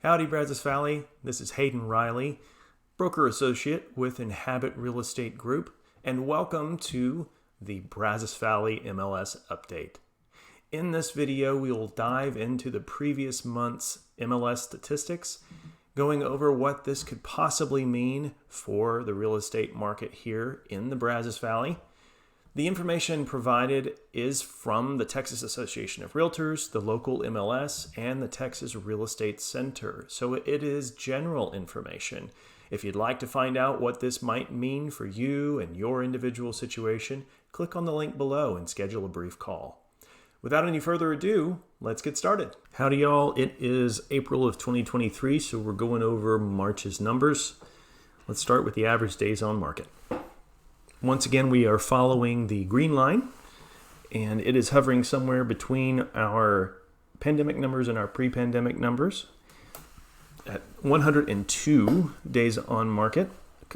Howdy, Brazos Valley. This is Hayden Riley, broker associate with Inhabit Real Estate Group, and welcome to the Brazos Valley MLS update. In this video, we will dive into the previous month's MLS statistics, going over what this could possibly mean for the real estate market here in the Brazos Valley. The information provided is from the Texas Association of Realtors, the local MLS, and the Texas Real Estate Center. So it is general information. If you'd like to find out what this might mean for you and your individual situation, click on the link below and schedule a brief call. Without any further ado, let's get started. Howdy, y'all. It is April of 2023, so we're going over March's numbers. Let's start with the average days on market. Once again, we are following the green line, and it is hovering somewhere between our pandemic numbers and our pre-pandemic numbers at 102 days on market.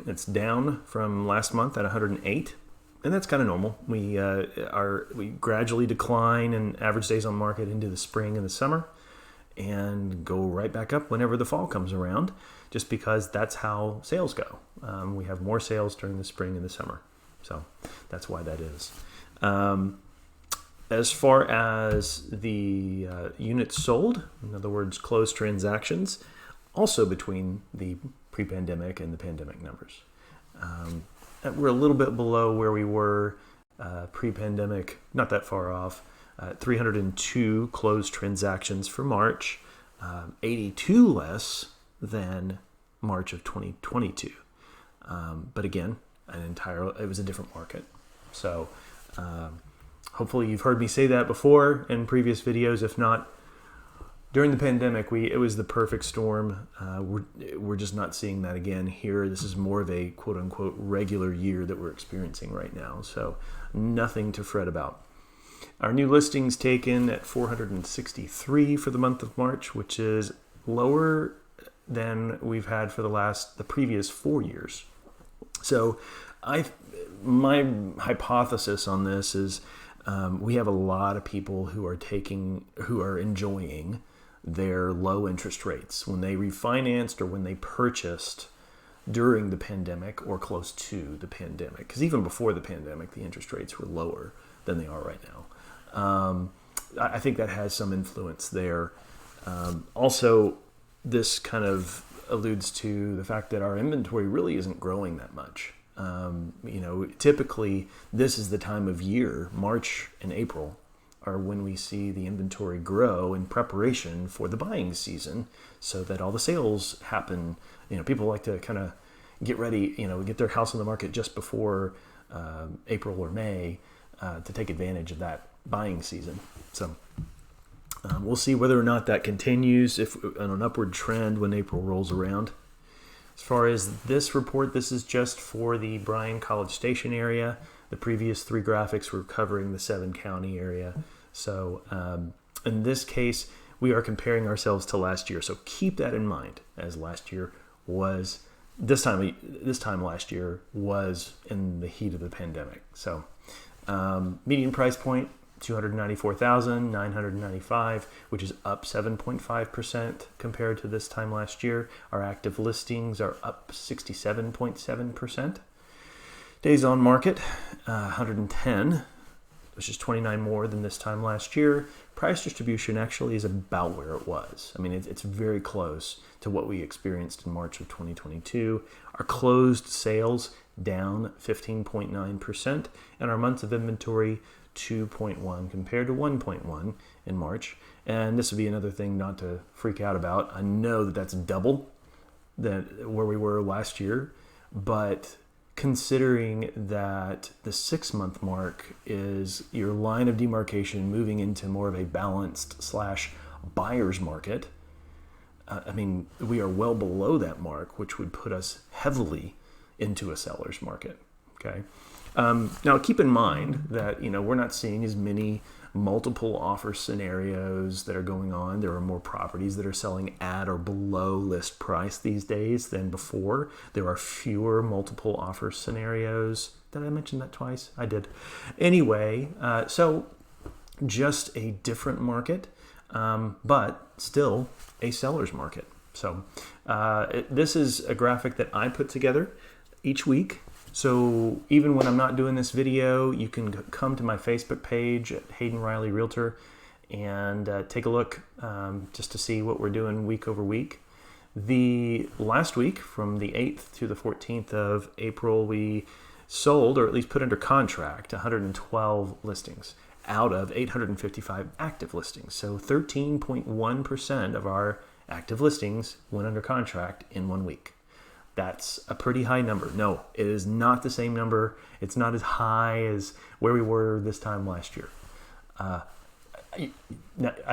It's down from last month at 108, and that's kind of normal. We gradually decline in average days on market into the spring and the summer, and go right back up whenever the fall comes around, just because that's how sales go. We have more sales during the spring and the summer. So that's why that is. As far as the units sold, in other words, closed transactions, also between the pre-pandemic and the pandemic numbers. We're a little bit below where we were pre-pandemic, not that far off. 302 closed transactions for March, 82 less than March of 2022. But again, it was a different market. So hopefully you've heard me say that before in previous videos. If not, during the pandemic, it was the perfect storm. We're just not seeing that again here. This is more of a quote unquote regular year that we're experiencing right now. So nothing to fret about. Our new listings taken at 463 for the month of March, which is lower than we've had for the previous 4 years. So my hypothesis on this is we have a lot of people who are enjoying their low interest rates when they refinanced or when they purchased during the pandemic or close to the pandemic. Because even before the pandemic, the interest rates were lower than they are right now. I think that has some influence there. Also, this kind of alludes to the fact that our inventory really isn't growing that much. Typically this is the time of year, March and April, are when we see the inventory grow in preparation for the buying season so that all the sales happen. People like to kind of get ready, get their house on the market just before April or May to take advantage of that buying season. So we'll see whether or not that continues on an upward trend when April rolls around. As far as this report, this is just for the Bryan College Station area. The previous 3 graphics were covering the 7-county area. So in this case, we are comparing ourselves to last year. So keep that in mind, as last year was, this time last year was in the heat of the pandemic. So median price point, $294,995, which is up 7.5% compared to this time last year. Our active listings are up 67.7%. Days on market, 110, which is 29 more than this time last year. Price distribution actually is about where it was. I mean, it's very close to what we experienced in March of 2022. Our closed sales down 15.9%, and our months of inventory 2.1 compared to 1.1 in March. And this would be another thing not to freak out about. I know that that's double where we were last year, but considering that the 6-month mark is your line of demarcation moving into more of a balanced / buyer's market, we are well below that mark, which would put us heavily into a seller's market. Okay. Now keep in mind that, we're not seeing as many multiple offer scenarios that are going on. There are more properties that are selling at or below list price these days than before. There are fewer multiple offer scenarios. Did I mention that twice? I did. Anyway, so just a different market, but still a seller's market. So this is a graphic that I put together each week. So even when I'm not doing this video, you can come to my Facebook page at Hayden Riley Realtor and take a look just to see what we're doing week over week. The last week, from the 8th to the 14th of April, we sold, or at least put under contract, 112 listings out of 855 active listings. So 13.1% of our active listings went under contract in 1 week. That's a pretty high number. No, it is not the same number. It's not as high as where we were this time last year. I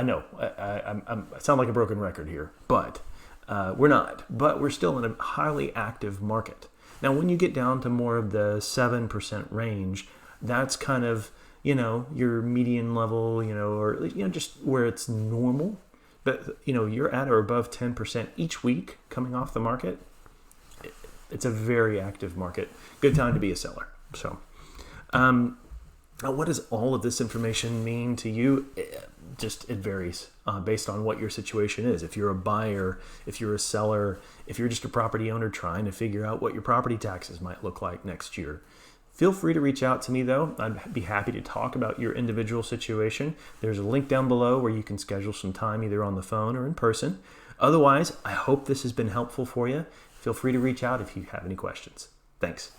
know I sound like a broken record here, but we're not. But we're still in a highly active market. Now, when you get down to more of the 7% range, that's kind of, your median level, or, just where it's normal. But, you're at or above 10% each week coming off the market. It's a very active market. Good time to be a seller. So, now what does all of this information mean to you? It varies based on what your situation is. If you're a buyer, if you're a seller, if you're just a property owner trying to figure out what your property taxes might look like next year. Feel free to reach out to me, though. I'd be happy to talk about your individual situation. There's a link down below where you can schedule some time either on the phone or in person. Otherwise, I hope this has been helpful for you. Feel free to reach out if you have any questions. Thanks.